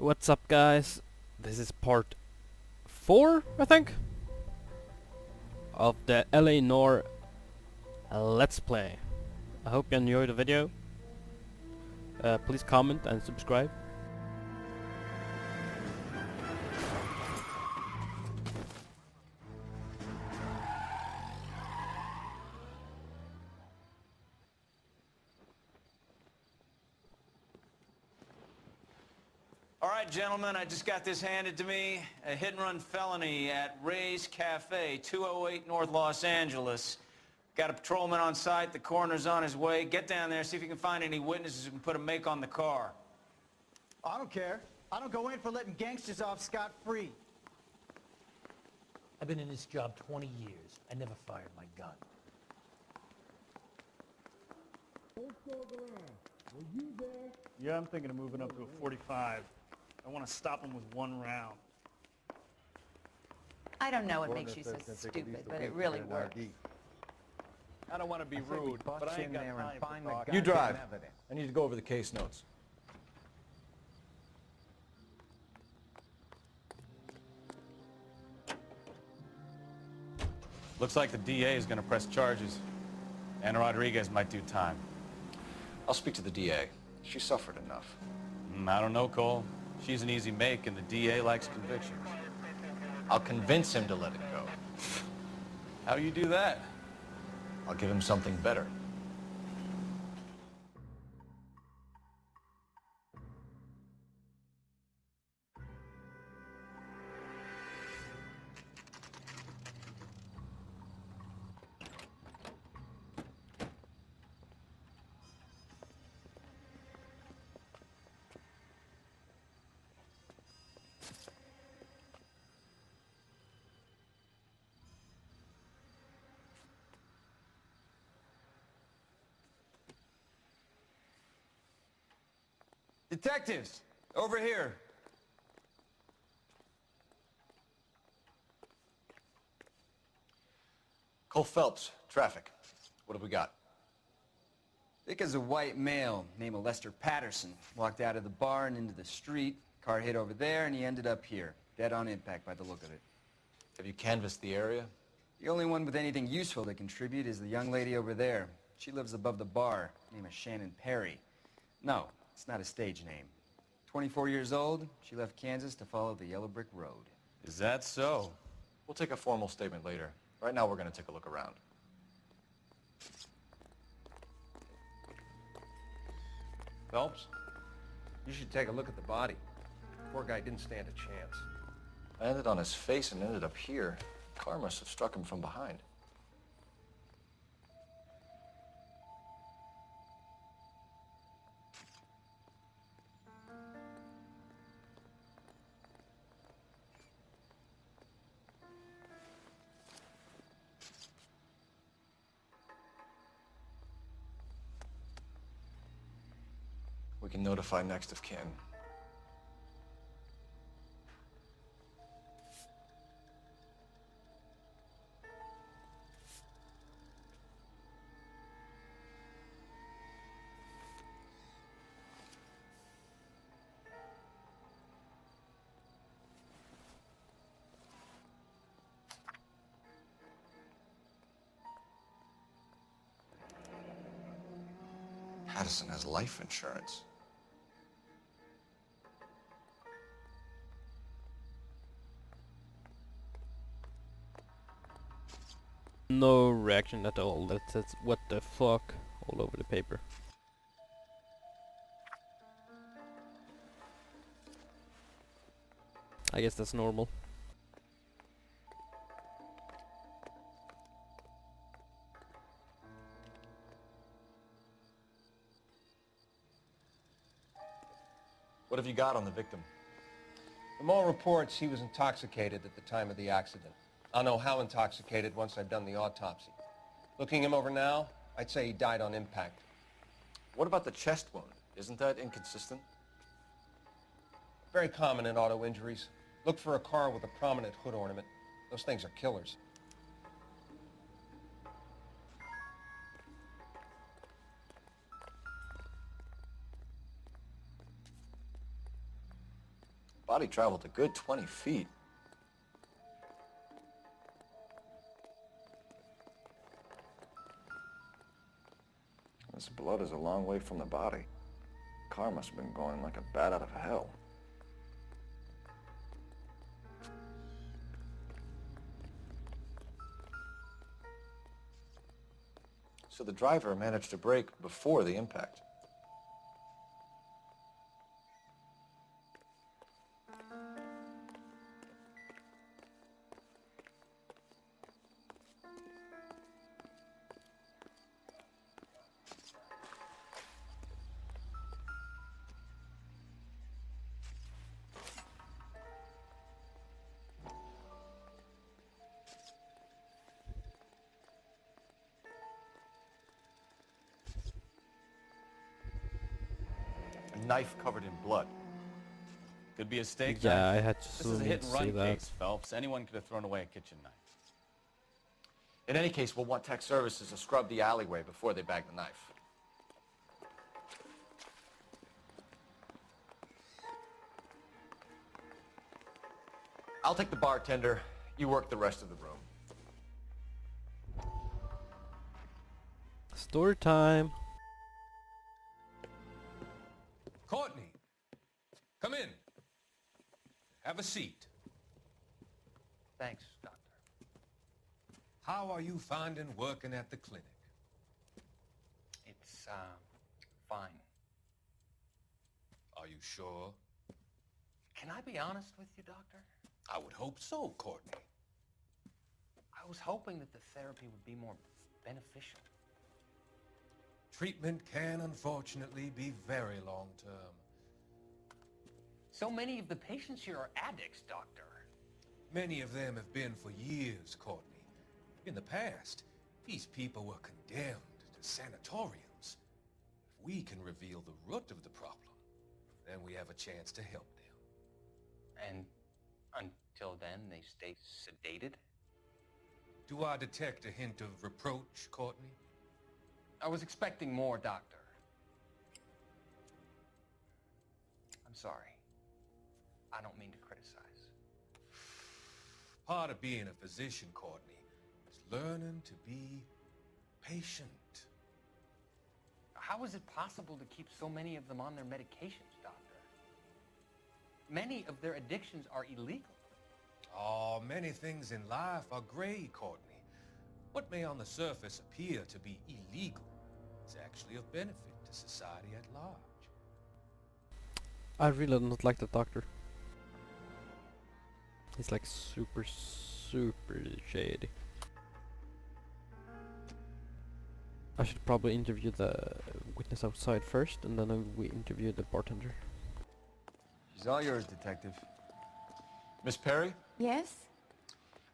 What's up, guys? This is part 4, I think, of the L.A Noire Let's Play. I hope you enjoyed the video. Please comment and subscribe. All right, gentlemen, I just got this handed to me. A hit-and-run felony at Ray's Cafe, 208 North Los Angeles. Got a patrolman on site. The coroner's on his way. Get down there, see if you can find any witnesses who can put a make on the car. I don't care. I don't go in for letting gangsters off scot-free. I've been in this job 20 years. I never fired my gun. Yeah, I'm thinking of moving up to a 45. I want to stop him with one round. I don't know what makes you so stupid, but it really works. I don't want to be rude, but I ain't got time for talking. You drive. I need to go over the case notes. Looks like the DA is going to press charges. Anna Rodriguez might do time. I'll speak to the DA. She suffered enough. I don't know, Cole. She's an easy make, and the DA likes convictions. I'll convince him to let it go. How do you do that? I'll give him something better. Detectives, over here. Cole Phelps, traffic. What have we got? Thick as a white male, name of Lester Patterson. Walked out of the bar and into the street. Car hit over there, and he ended up here. Dead on impact by the look of it. Have you canvassed the area? The only one with anything useful to contribute is the young lady over there. She lives above the bar. Name is Shannon Perry. No, it's not a stage name. 24 years old, she left Kansas to follow the Yellow Brick Road. Is that so? We'll take a formal statement later. Right now, we're going to take a look around. Phelps, you should take a look at the body. Poor guy didn't stand a chance. I landed on his face and ended up here. Car must have struck him from behind. We can notify next of kin. Patterson has life insurance. No reaction at all. That says what the fuck all over the paper. I guess that's normal. What have you got on the victim? From all reports, he was intoxicated at the time of the accident. I'll know how intoxicated once I've done the autopsy. Looking him over now, I'd say he died on impact. What about the chest wound? Isn't that inconsistent? Very common in auto injuries. Look for a car with a prominent hood ornament. Those things are killers. Body traveled a good 20 feet. This blood is a long way from the body. Car must have been going like a bat out of hell. So the driver managed to brake before the impact. A knife covered in blood. Could be a steak Yeah, knife. I had to This is a hit and see run that. case, Phelps. Anyone could have thrown away a kitchen knife. In any case, we'll want tech services to scrub the alleyway before they bag the knife. I'll take the bartender. You work the rest of the room. Story time. Courtney, come in. Have a seat. Thanks, Doctor. How are you finding working at the clinic? It's, fine. Are you sure? Can I be honest with you, Doctor? I would hope so, Courtney. I was hoping that the therapy would be more beneficial. Treatment can, unfortunately, be very long-term. So many of the patients here are addicts, Doctor. Many of them have been for years, Courtney. In the past, these people were condemned to sanatoriums. If we can reveal the root of the problem, then we have a chance to help them. And until then, they stay sedated? Do I detect a hint of reproach, Courtney? I was expecting more, Doctor. I'm sorry. I don't mean to criticize. Part of being a physician, Courtney, is learning to be patient. How is it possible to keep so many of them on their medications, Doctor? Many of their addictions are illegal. Oh, many things in life are gray, Courtney. What may on the surface appear to be illegal is actually of benefit to society at large. I really don't like the doctor. He's like super shady. I should probably interview the witness outside first, and then we interview the bartender. She's all yours, Detective. Miss Perry? Yes?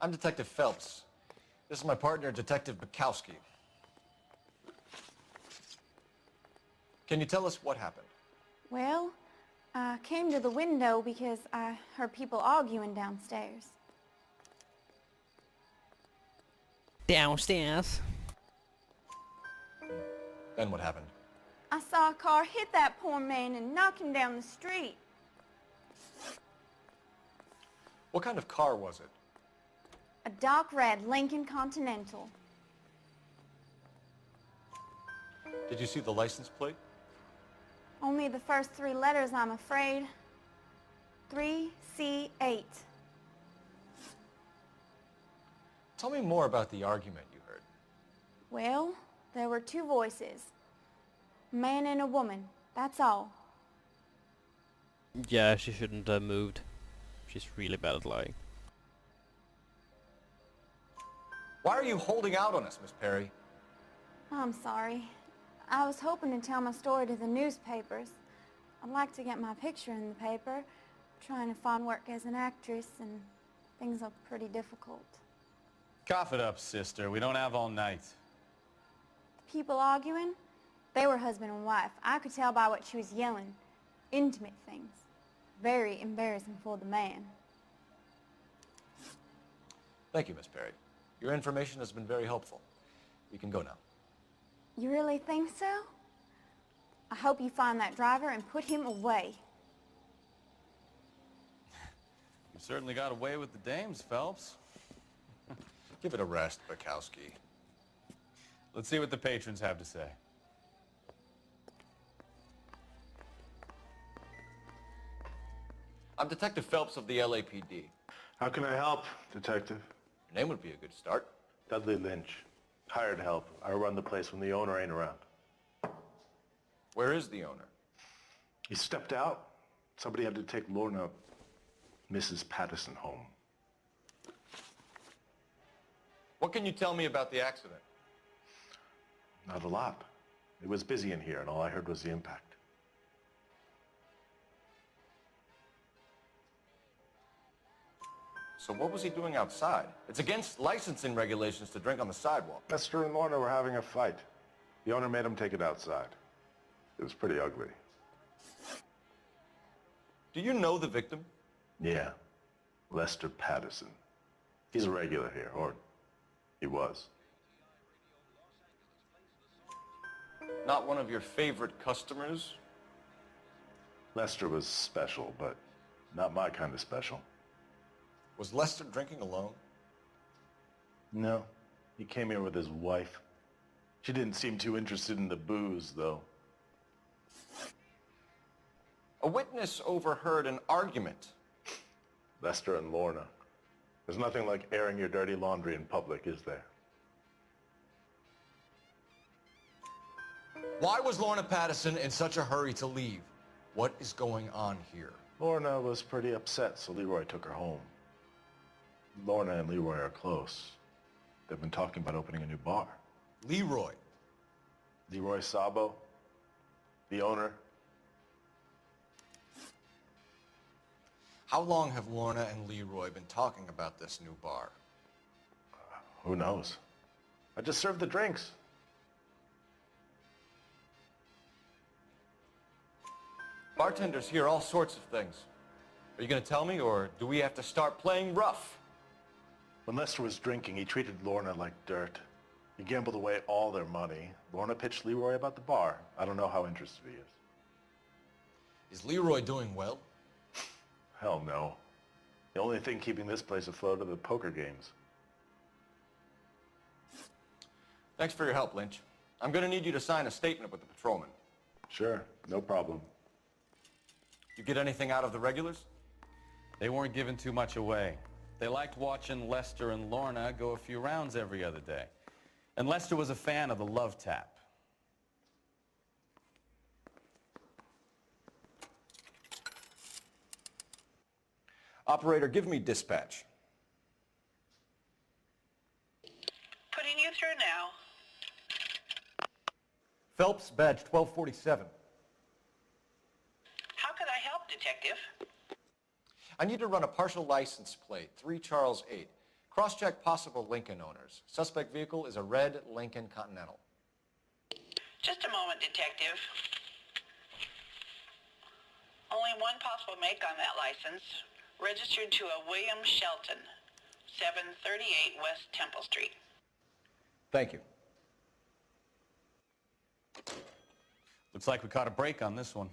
I'm Detective Phelps. This is my partner, Detective Bukowski. Can you tell us what happened? Well, I came to the window because I heard people arguing downstairs. Downstairs. Then what happened? I saw a car hit that poor man and knock him down the street. What kind of car was it? A dark red Lincoln Continental. Did you see the license plate? Only the first three letters, I'm afraid. 3C8. Tell me more about the argument you heard. Well, there were two voices. A man and a woman, that's all. Yeah, she shouldn't have moved. She's really bad at lying. Why are you holding out on us, Miss Perry? I'm sorry. I was hoping to tell my story to the newspapers. I'd like to get my picture in the paper. Trying to find work as an actress, and things are pretty difficult. Cough it up, sister. We don't have all night. People arguing? They were husband and wife. I could tell by what she was yelling. Intimate things. Very embarrassing for the man. Thank you, Miss Perry. Your information has been very helpful. You can go now. You really think so? I hope you find that driver and put him away. You certainly got away with the dames, Phelps. Give it a rest, Bukowski. Let's see what the patrons have to say. I'm Detective Phelps of the LAPD. How can I help, Detective? Your name would be a good start. Dudley Lynch. Hired help. I run the place when the owner ain't around. Where is the owner? He stepped out. Somebody had to take Lorna, Mrs. Patterson, home. What can you tell me about the accident? Not a lot. It was busy in here, and all I heard was the impact. So what was he doing outside? It's against licensing regulations to drink on the sidewalk. Lester and Lorna were having a fight. The owner made him take it outside. It was pretty ugly. Do you know the victim? Yeah. Lester Patterson. He's a regular here, or he was. Not one of your favorite customers? Lester was special, but not my kind of special. Was Lester drinking alone? No. He came here with his wife. She didn't seem too interested in the booze, though. A witness overheard an argument. Lester and Lorna. There's nothing like airing your dirty laundry in public, is there? Why was Lorna Patterson in such a hurry to leave? What is going on here? Lorna was pretty upset, so Leroy took her home. Lorna and Leroy are close. They've been talking about opening a new bar. Leroy? Leroy Sabo, the owner. How long have Lorna and Leroy been talking about this new bar? Who knows? I just served the drinks. Bartenders hear all sorts of things. Are you going to tell me, or do we have to start playing rough? When Lester was drinking, he treated Lorna like dirt. He gambled away all their money. Lorna pitched Leroy about the bar. I don't know how interested he is. Is Leroy doing well? Hell no. The only thing keeping this place afloat are the poker games. Thanks for your help, Lynch. I'm going to need you to sign a statement with the patrolman. Sure, no problem. You get anything out of the regulars? They weren't giving too much away. They liked watching Lester and Lorna go a few rounds every other day. And Lester was a fan of the love tap. Operator, give me dispatch. Putting you through now. Phelps, badge 1247. How could I help, Detective? I need to run a partial license plate, 3 Charles 8. Cross-check possible Lincoln owners. Suspect vehicle is a red Lincoln Continental. Just a moment, Detective. Only one possible make on that license. Registered to a William Shelton, 738 West Temple Street. Thank you. Looks like we caught a break on this one.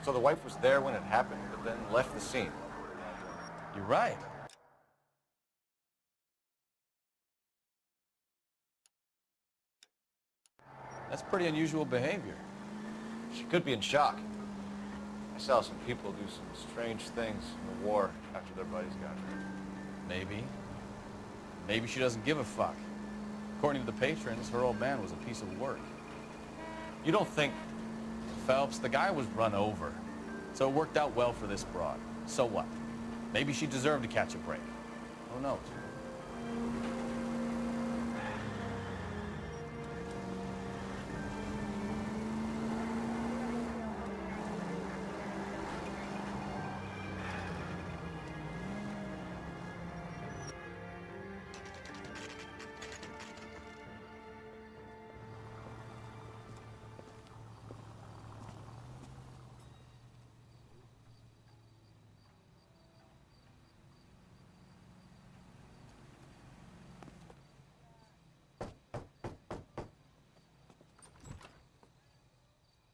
So the wife was there when it happened, but then left the scene. You're right. That's pretty unusual behavior. She could be in shock. I saw some people do some strange things in the war after their buddies got hurt. Maybe. Maybe she doesn't give a fuck. According to the patrons, her old man was a piece of work. You don't think Phelps, the guy was run over. So it worked out well for this broad. So what? Maybe she deserved to catch a break. Who knows?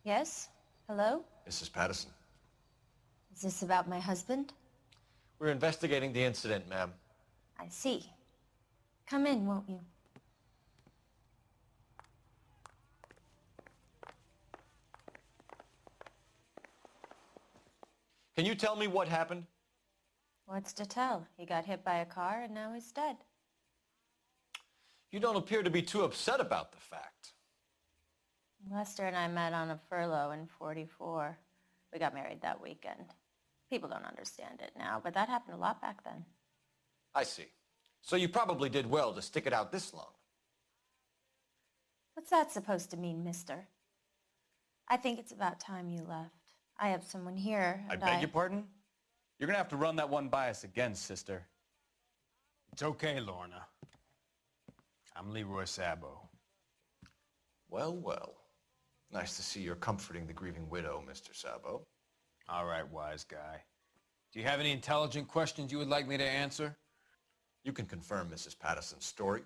Yes? Hello? Mrs. Patterson. Is this about my husband? We're investigating the incident, ma'am. I see. Come in, won't you? Can you tell me what happened? What's to tell? He got hit by a car and now he's dead. You don't appear to be too upset about the fact. Lester and I met on a furlough in '44. We got married that weekend. People don't understand it now, but that happened a lot back then. I see. So you probably did well to stick it out this long. What's that supposed to mean, mister? I think it's about time you left. I have someone here, I and beg your pardon? You're gonna have to run that one by us again, sister. It's okay, Lorna. I'm Leroy Sabo. Well, well. Nice to see you're comforting the grieving widow, Mr. Sabo. All right, wise guy. Do you have any intelligent questions you would like me to answer? You can confirm Mrs. Patterson's story.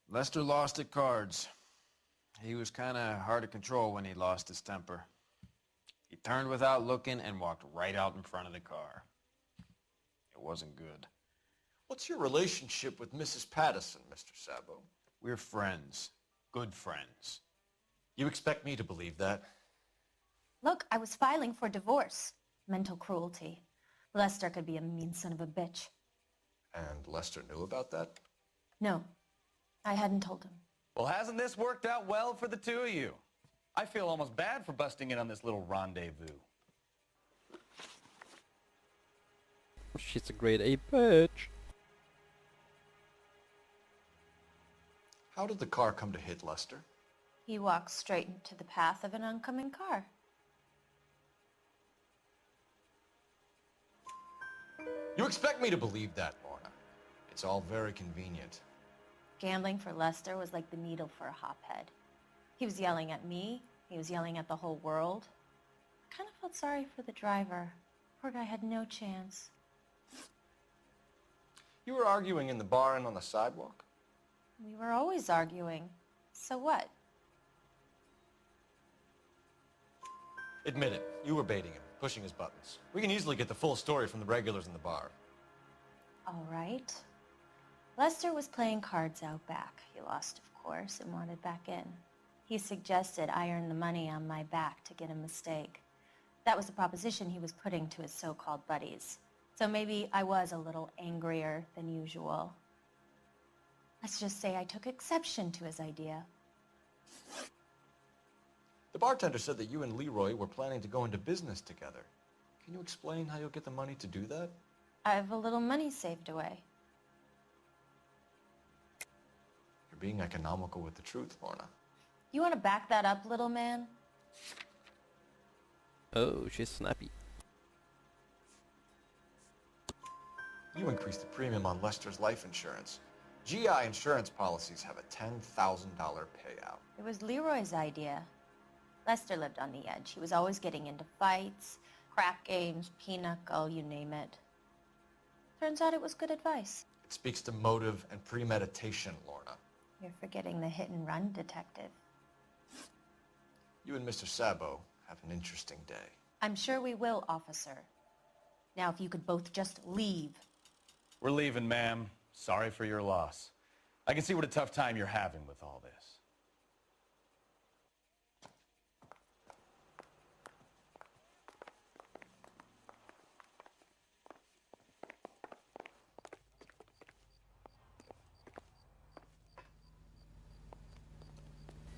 Lester lost at cards. He was kind of hard to control when he lost his temper. He turned without looking and walked right out in front of the car. It wasn't good. What's your relationship with Mrs. Patterson, Mr. Sabo? We're friends. Good friends. You expect me to believe that? Look, I was filing for divorce. Mental cruelty. Lester could be a mean son of a bitch. And Lester knew about that? No, I hadn't told him. Well, hasn't this worked out well for the two of you? I feel almost bad for busting in on this little rendezvous. She's a grade A bitch. How did the car come to hit Lester? He walked straight into the path of an oncoming car. You expect me to believe that, Lorna? It's all very convenient. Gambling for Lester was like the needle for a hophead. He was yelling at me. He was yelling at the whole world. I kind of felt sorry for the driver. Poor guy had no chance. You were arguing in the bar and on the sidewalk? We were always arguing. So what? Admit it, you were baiting him, pushing his buttons. We can easily get the full story from the regulars in the bar. All right. Lester was playing cards out back. He lost, of course, and wanted back in. He suggested I earn the money on my back to get a mistake. That was the proposition he was putting to his so-called buddies. So maybe I was a little angrier than usual. Let's just say I took exception to his idea. The bartender said that you and Leroy were planning to go into business together. Can you explain how you'll get the money to do that? I have a little money saved away. You're being economical with the truth, Lorna. You want to back that up, little man? Oh, she's snappy. You increased the premium on Lester's life insurance. GI insurance policies have a $10,000 payout. It was Leroy's idea. Lester lived on the edge. He was always getting into fights, crap games, pinochle, you name it. Turns out it was good advice. It speaks to motive and premeditation, Lorna. You're forgetting the hit-and-run detective. You and Mr. Sabo have an interesting day. I'm sure we will, officer. Now, if you could both just leave. We're leaving, ma'am. Sorry for your loss. I can see what a tough time you're having with all this.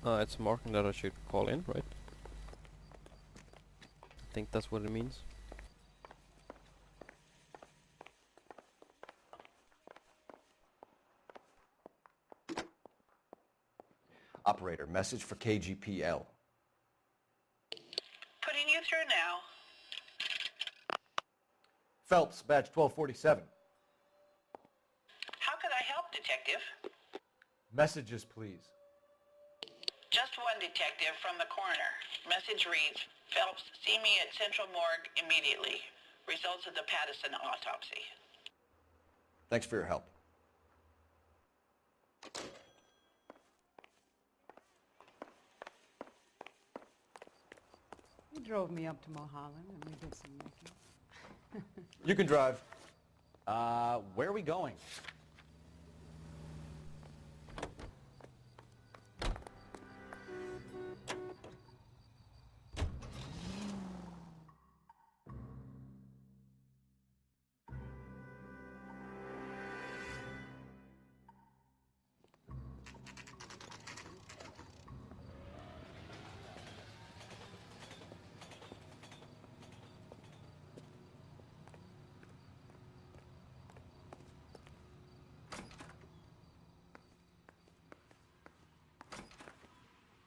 It's marking that I should call in, right? think that's what it means. Operator, message for KGPL. Putting you through now. Phelps, badge 1247. How could I help, Detective? Messages, please. Just one detective from the coroner. Message reads, Phelps, see me at Central Morgue immediately. Results of the Patterson autopsy. Thanks for your help. He drove me up to Mulholland and we did some making. You can drive. Where are we going?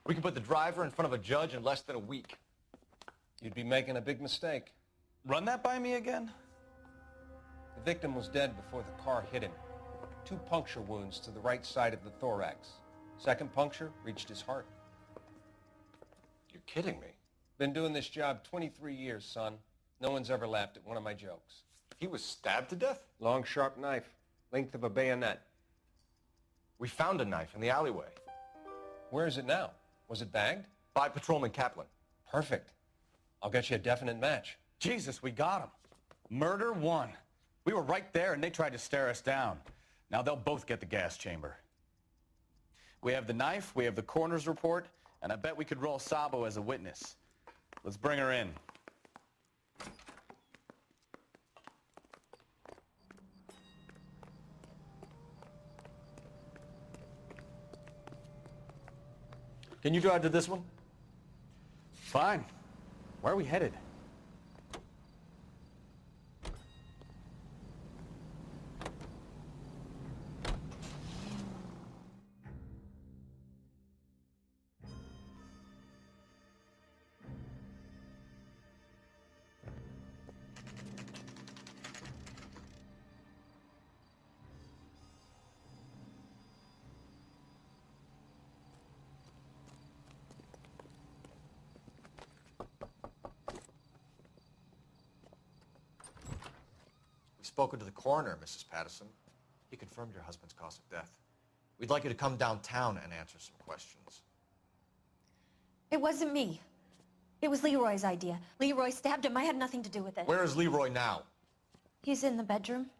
We can put the driver in front of a judge in less than a week. You'd be making a big mistake. Run that by me again? The victim was dead before the car hit him. 2 puncture wounds to the right side of the thorax. Second puncture reached his heart. You're kidding me. Been doing this job 23 years, son. No one's ever laughed at one of my jokes. He was stabbed to death? Long, sharp knife. Length of a bayonet. We found a knife in the alleyway. Where is it now? Was it bagged? By Patrolman Kaplan. Perfect. I'll get you a definite match. Jesus, we got him. Murder 1. We were right there and they tried to stare us down. Now they'll both get the gas chamber. We have the knife, we have the coroner's report, and I bet we could roll Sabo as a witness. Let's bring her in. Can you drive to this one? Fine. Where are we headed? Spoken to the coroner, Mrs. Patterson. He confirmed your husband's cause of death. We'd like you to come downtown and answer some questions. It wasn't me. It was Leroy's idea. Leroy stabbed him. I had nothing to do with it. Where is Leroy now? He's in the bedroom.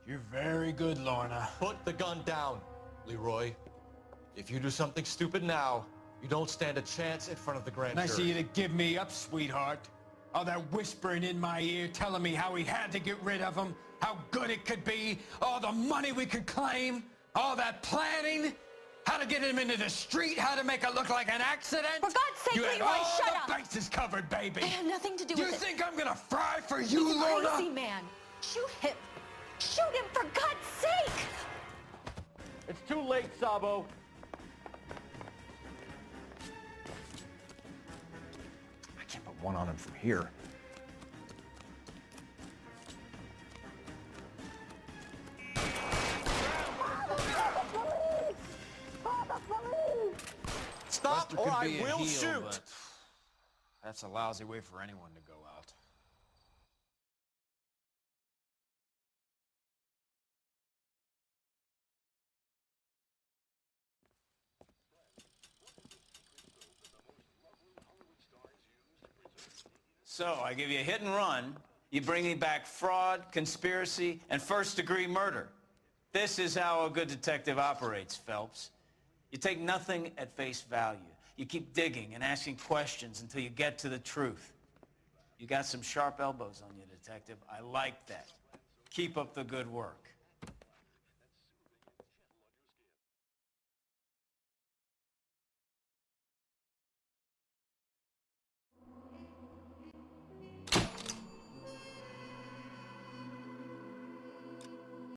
You're very good, Lorna. Put the gun down, Leroy. If you do something stupid now, you don't stand a chance in front of the grand jury. Nice of you to give me up, sweetheart. All that whispering in my ear telling me how we had to get rid of him, how good it could be, all the money we could claim, all that planning, how to get him into the street, how to make it look like an accident. For God's sake, you had Leroy, all shut the up! bases covered, baby. I had nothing to do with it. You think I'm gonna fry for you, He's a Lorna? crazy man. Shoot him. Shoot him, for God's sake! It's too late, Sabo. I can't put one on him from here. Stop, or I be a will heel, shoot. but that's a lousy way for anyone to go out. So, I give you a hit and run. You bring me back fraud, conspiracy, and first-degree murder. This is how a good detective operates, Phelps. You take nothing at face value. You keep digging and asking questions until you get to the truth. You got some sharp elbows on you, detective. I like that. Keep up the good work.